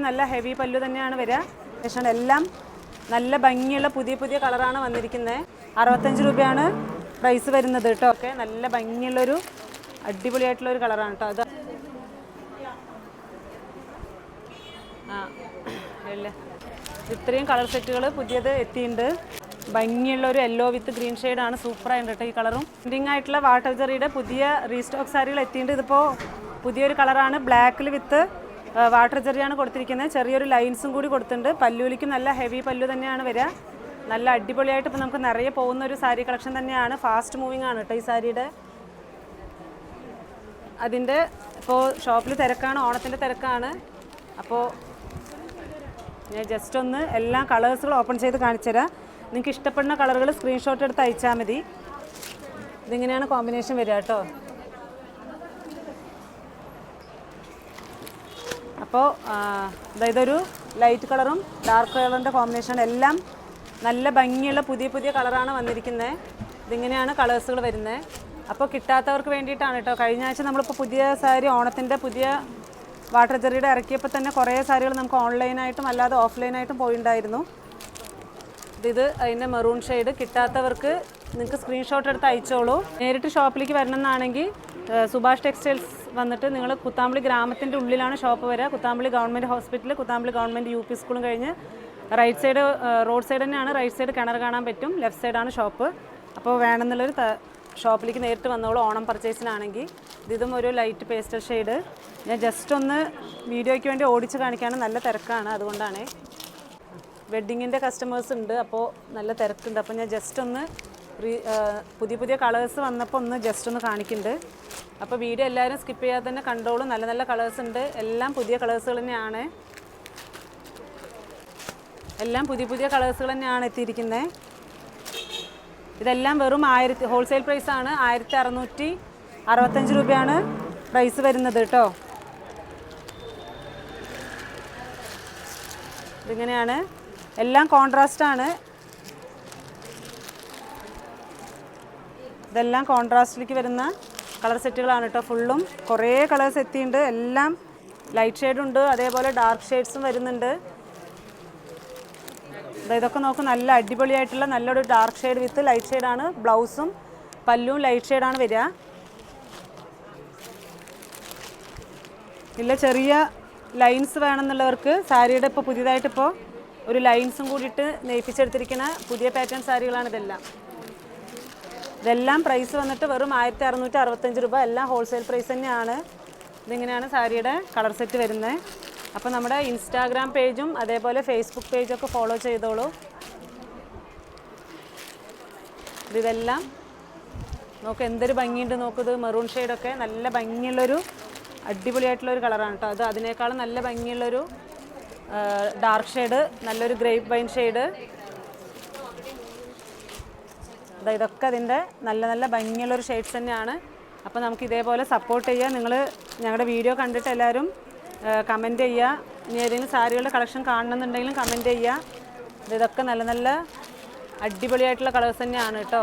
നല്ല ഹെവി പല്ലു തന്നെയാണ് വരിക. പക്ഷേ എല്ലാം നല്ല ഭംഗിയുള്ള പുതിയ കളറാണ് വന്നിരിക്കുന്നത്. 65 രൂപയാണ് പ്രൈസ് വരുന്നത് കേട്ടോ. ഓക്കെ, നല്ല ഭംഗിയുള്ളൊരു അടിപൊളിയായിട്ടുള്ളൊരു കളറാണ് കേട്ടോ. അത് അല്ലേ, ഇത്രയും കളർ സെറ്റുകൾ പുതിയത് എത്തിയിട്ടുണ്ട്. ഭംഗിയുള്ളൊരു യെല്ലോ വിത്ത് ഗ്രീൻ ഷെയ്ഡാണ്. സൂപ്പറായിട്ട് കേട്ടോ ഈ കളറും. ട്രെൻഡിങ് ആയിട്ടുള്ള വാട്ടർ ജെറിയുടെ പുതിയ റീസ്റ്റോക്ക് സാരികൾ എത്തിയിട്ടുണ്ട്. ഇതിപ്പോൾ പുതിയൊരു കളറാണ്. ബ്ലാക്കിൽ വിത്ത് വാട്ടർ ജെറിയാണ് കൊടുത്തിരിക്കുന്നത്. ചെറിയൊരു ലൈൻസും കൂടി കൊടുത്തിട്ടുണ്ട്. പല്ലുവിലിക്കും നല്ല ഹെവി പല്ലു തന്നെയാണ് വരിക. നല്ല അടിപൊളിയായിട്ട് ഇപ്പോൾ നമുക്ക് നിറയെ പോകുന്ന ഒരു സാരി കളക്ഷൻ തന്നെയാണ്. ഫാസ്റ്റ് മൂവിങ് ആണ് കേട്ടോ ഈ സാരിയുടെ. അതിൻ്റെ ഇപ്പോൾ ഷോപ്പിൽ തിരക്കാണ്, ഓണത്തിൻ്റെ തിരക്കാണ്. അപ്പോൾ ഞാൻ ജസ്റ്റ് ഒന്ന് എല്ലാ കളേഴ്സുകൾ ഓപ്പൺ ചെയ്ത് കാണിച്ചു തരാം. നിങ്ങൾക്ക് ഇഷ്ടപ്പെടുന്ന കളറുകൾ സ്ക്രീൻഷോട്ട് എടുത്ത് അയച്ചാൽ മതി. ഇതിങ്ങനെയാണ് കോമ്പിനേഷൻ വരിക കേട്ടോ. അപ്പോൾ ഇതൊരു ലൈറ്റ് കളറും ഡാർക്ക് കളറിൻ്റെ കോമ്പിനേഷൻ. എല്ലാം നല്ല ഭംഗിയുള്ള പുതിയ കളറാണ് വന്നിരിക്കുന്നത്. ഇതിങ്ങനെയാണ് കളേഴ്സുകൾ വരുന്നത്. അപ്പോൾ കിട്ടാത്തവർക്ക് വേണ്ടിയിട്ടാണ് കേട്ടോ. കഴിഞ്ഞ ആഴ്ച നമ്മളിപ്പോൾ പുതിയ സാരി ഓണത്തിൻ്റെ പുതിയ വാട്ടർ ജെറിയുടെ ഇറക്കിയപ്പോൾ തന്നെ കുറേ സാരികൾ നമുക്ക് ഓൺലൈനായിട്ടും അല്ലാതെ ഓഫ്ലൈനായിട്ടും പോയിട്ടുണ്ടായിരുന്നു. ഇത് അതിൻ്റെ മെറൂൺ ഷെയ്ഡ്. കിട്ടാത്തവർക്ക് നിങ്ങൾക്ക് സ്ക്രീൻഷോട്ട് എടുത്ത് അയച്ചോളൂ. നേരിട്ട് ഷോപ്പിലേക്ക് വരണമെന്നാണെങ്കിൽ സുഭാഷ് ടെക്സ്റ്റൈൽസ് വന്നിട്ട് നിങ്ങൾ കുത്താമ്പളി ഗ്രാമത്തിൻ്റെ ഉള്ളിലാണ് ഷോപ്പ് വരിക. Kuthampully government hospital, Kuthampully government UP സ്കൂളും കഴിഞ്ഞ് റൈറ്റ് സൈഡ് റോഡ് സൈഡ് തന്നെയാണ്. റൈറ്റ് സൈഡ് കിണർ കാണാൻ പറ്റും. ലെഫ്റ്റ് സൈഡാണ് ഷോപ്പ്. അപ്പോൾ വേണമെന്നുള്ളൊരു ഷോപ്പിലേക്ക് നേരിട്ട് വന്നോളൂ ഓണം പർച്ചേസിനാണെങ്കിൽ. ഇതും ഒരു ലൈറ്റ് പേസ്റ്റൽ ഷെയ്ഡ്. ഞാൻ ജസ്റ്റ് ഒന്ന് വീഡിയോയ്ക്ക് വേണ്ടി ഓടിച്ച് കാണിക്കാണ്. നല്ല തിരക്കാണ്, അതുകൊണ്ടാണ്. വെഡ്ഡിങ്ങിൻ്റെ കസ്റ്റമേഴ്സ് ഉണ്ട്, അപ്പോൾ നല്ല തിരക്കുണ്ട്. അപ്പോൾ ഞാൻ ജസ്റ്റ് ഒന്ന് പുതിയ കളേഴ്സ് വന്നപ്പോൾ ഒന്ന് ജസ്റ്റ് ഒന്ന് കാണിക്കുന്നുണ്ട്. അപ്പോൾ വീഡിയോ എല്ലാവരും സ്കിപ്പ് ചെയ്യാതെ തന്നെ കണ്ടോളൂ. നല്ല കളേഴ്സ് ഉണ്ട്. എല്ലാം പുതിയ കളേഴ്സുകൾ തന്നെയാണ്. എല്ലാം പുതിയ കളേഴ്സുകൾ തന്നെയാണ് എത്തിയിരിക്കുന്നത്. ഇതെല്ലാം വെറും ഹോൾസെയിൽ പ്രൈസാണ്. 1665 രൂപയാണ് പ്രൈസ് വരുന്നത് കേട്ടോ. ഇതിങ്ങനെയാണ്. എല്ലാം കോൺട്രാസ്റ്റാണ്. ഇതെല്ലാം കോൺട്രാസ്റ്റിലേക്ക് വരുന്ന കളർ സെറ്റുകളാണ് കേട്ടോ. ഫുള്ളും കുറേ കളേഴ്സ് എത്തിയിട്ടുണ്ട്. എല്ലാം ലൈറ്റ് ഷെയ്ഡുണ്ട്, അതേപോലെ ഡാർക്ക് ഷെയ്ഡ്സും വരുന്നുണ്ട്. ഇതൊക്കെ നോക്ക്, നല്ല അടിപൊളിയായിട്ടുള്ള നല്ലൊരു ഡാർക്ക് ഷെയ്ഡ് വിത്ത് ലൈറ്റ് ഷെയ്ഡാണ്. ബ്ലൗസും പല്ലുവും ലൈറ്റ് ഷെയ്ഡാണ് വരിക. ഇല്ല, ചെറിയ ലൈൻസ് വേണമെന്നുള്ളവർക്ക് സാരിയുടെ ഇപ്പോൾ പുതിയതായിട്ടിപ്പോൾ ഒരു ലൈൻസും കൂടിയിട്ട് നെയ്പ്പിച്ചെടുത്തിരിക്കുന്ന പുതിയ പാറ്റേൺ സാരികളാണ് ഇതെല്ലാം പ്രൈസ് വന്നിട്ട് വെറും 1665 രൂപ. എല്ലാം ഹോൾസെയിൽ പ്രൈസ് തന്നെയാണ്. ഇതിങ്ങനെയാണ് സാരിയുടെ കളർ സെറ്റ് വരുന്നത്. അപ്പോൾ നമ്മുടെ ഇൻസ്റ്റാഗ്രാം പേജും അതേപോലെ ഫേസ്ബുക്ക് പേജൊക്കെ ഫോളോ ചെയ്തോളൂ. ഇതെല്ലാം നോക്ക്, എന്തൊരു ഭംഗിയുണ്ട് നോക്കുന്നത്. മെറൂൺ ഷെയ്ഡൊക്കെ നല്ല ഭംഗിയുള്ളൊരു അടിപൊളിയായിട്ടുള്ളൊരു കളറാണ് കേട്ടോ. അത് അതിനേക്കാളും നല്ല ഭംഗിയുള്ളൊരു ഡാർക്ക് ഷെയ്ഡ്, നല്ലൊരു ഗ്രേപ്പ് വൈൻ ഷെയ്ഡ്. ഇതൊക്കെ അതിൻ്റെ നല്ല ഭംഗിയുള്ളൊരു ഷെയ്ഡ്സ് തന്നെയാണ്. അപ്പോൾ നമുക്ക് ഇതേപോലെ സപ്പോർട്ട് ചെയ്യുക. നിങ്ങൾ ഞങ്ങളുടെ വീഡിയോ കണ്ടിട്ട് എല്ലാവരും കമൻറ്റ് ചെയ്യുക. ഇനി ഏതെങ്കിലും സാരികളുടെ കളക്ഷൻ കാണണമെന്നുണ്ടെങ്കിലും കമൻറ്റ് ചെയ്യുക. ഇതൊക്കെ നല്ല അടിപൊളിയായിട്ടുള്ള കളേഴ്സ് തന്നെയാണ് കേട്ടോ.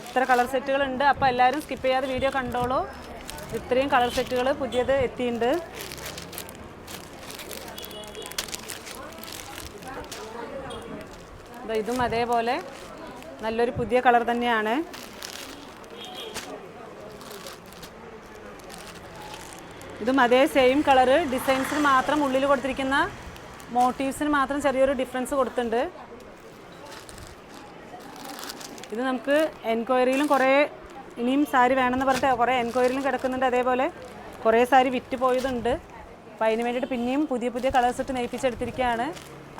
ഇത്ര കളർ സെറ്റുകളുണ്ട്. അപ്പോൾ എല്ലാവരും സ്കിപ്പ് ചെയ്യാതെ വീഡിയോ കണ്ടോളൂ. ഇത്രയും കളർ സെറ്റുകൾ പുതിയത് എത്തിയിട്ടുണ്ട്. ഇതും അതേപോലെ നല്ലൊരു പുതിയ കളർ തന്നെയാണ്. ഇതും അതേ സെയിം കളറ്. ഡിസൈൻസിന് മാത്രം ഉള്ളിൽ കൊടുത്തിരിക്കുന്ന മോട്ടീവ്സിന് മാത്രം ചെറിയൊരു ഡിഫറൻസ് കൊടുത്തിട്ടുണ്ട്. ഇത് നമുക്ക് എൻക്വയറിയിലും കുറേ ഇനിയും സാരി വേണമെന്ന് പറഞ്ഞിട്ട് കുറേ എൻക്വയറിയിലും കിടക്കുന്നുണ്ട്. അതേപോലെ കുറേ സാരി വിറ്റ് പോയതുണ്ട്. അപ്പോൾ അതിന് വേണ്ടിയിട്ട് പിന്നെയും പുതിയ കളേഴ്സ് ഇട്ട് നെയ്പ്പിച്ചെടുത്തിരിക്കുകയാണ്.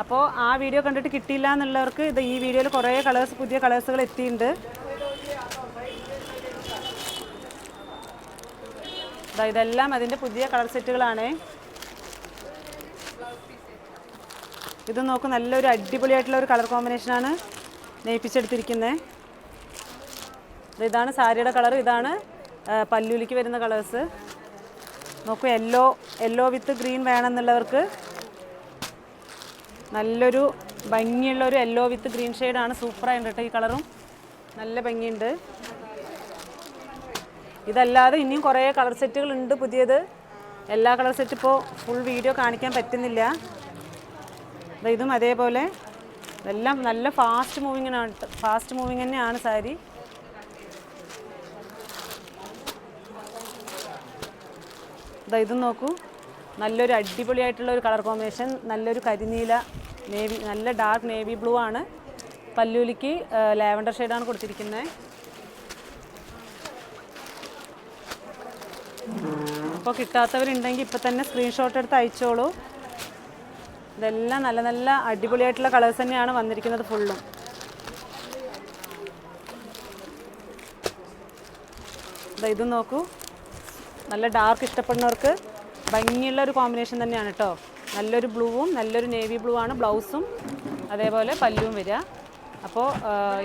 അപ്പോൾ ആ വീഡിയോ കണ്ടിട്ട് കിട്ടിയില്ല എന്നുള്ളവർക്ക് ഈ വീഡിയോയിൽ കുറേ പുതിയ കളേഴ്സുകൾ എത്തിയിട്ടുണ്ട്. ഇതെല്ലാം അതിൻ്റെ പുതിയ കളർ സെറ്റുകളാണ്. ഇത് നോക്കും, നല്ലൊരു അടിപൊളിയായിട്ടുള്ള ഒരു കളർ കോമ്പിനേഷനാണ് നെയ്പ്പിച്ചെടുത്തിരിക്കുന്നത്. ഇതാണ് സാരിയുടെ കളർ. ഇതാണ് പല്ലുവിലേക്ക് വരുന്ന കളേഴ്സ്. നോക്കൂ, യെല്ലോ വിത്ത് ഗ്രീൻ വേണമെന്നുള്ളവർക്ക് നല്ലൊരു ഭംഗിയുള്ളൊരു യെല്ലോ വിത്ത് ഗ്രീൻ ഷെയ്ഡാണ്. സൂപ്പറായിട്ട് കേട്ടോ ഈ കളറും. നല്ല ഭംഗിയുണ്ട്. ഇതല്ലാതെ ഇനിയും കുറേ കളർ സെറ്റുകളുണ്ട് പുതിയത്. എല്ലാ കളർ സെറ്റ് ഇപ്പോൾ ഫുൾ വീഡിയോ കാണിക്കാൻ പറ്റുന്നില്ല. ഇതും അതേപോലെ എല്ലാം നല്ല ഫാസ്റ്റ് മൂവിങ് തന്നെയാണ് സാരി. ഇതും നോക്കൂ, നല്ലൊരു അടിപൊളിയായിട്ടുള്ള ഒരു കളർ കോമ്പിനേഷൻ, നല്ലൊരു കരിനീല നേവി, നല്ല ഡാർക്ക് നേവി ബ്ലൂ ആണ്. പല്ലൂലിക്ക് ലാവൻഡർ ഷെയ്ഡാണ് കൊടുത്തിരിക്കുന്നത്. അപ്പോൾ കിട്ടാത്തവരുണ്ടെങ്കിൽ ഇപ്പം തന്നെ സ്ക്രീൻഷോട്ട് എടുത്ത് അയച്ചോളൂ. ഇതെല്ലാം നല്ല നല്ല അടിപൊളിയായിട്ടുള്ള കളേഴ്സ് തന്നെയാണ് വന്നിരിക്കുന്നത് ഫുള്ളും. ഇതും നോക്കൂ, നല്ല ഡാർക്ക് ഇഷ്ടപ്പെടുന്നവർക്ക് ഭംഗിയുള്ള ഒരു കോമ്പിനേഷൻ തന്നെയാണ് കേട്ടോ. നല്ലൊരു ബ്ലൂവും നല്ലൊരു നേവി ബ്ലൂ ആണ് ബ്ലൗസും, അതേപോലെ പല്ലുവും വരിക. അപ്പോൾ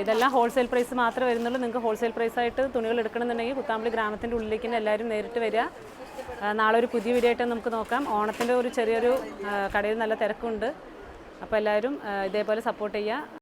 ഇതെല്ലാം ഹോൾസെയിൽ പ്രൈസ് മാത്രമേ വരുന്നുള്ളൂ. നിങ്ങൾക്ക് ഹോൾസെയിൽ പ്രൈസായിട്ട് തുണികൾ എടുക്കണമെന്നുണ്ടെങ്കിൽ കുത്താമ്പളി ഗ്രാമത്തിൻ്റെ ഉള്ളിലേക്ക് തന്നെ എല്ലാവരും നേരിട്ട് വരിക. നാളെ ഒരു പുതിയ വീഡിയോ ആയിട്ട് നമുക്ക് നോക്കാം. ഓണത്തിൻ്റെ ഒരു ചെറിയൊരു കടയിൽ നല്ല തിരക്കുണ്ട്. അപ്പോൾ എല്ലാവരും ഇതേപോലെ സപ്പോർട്ട് ചെയ്യുക.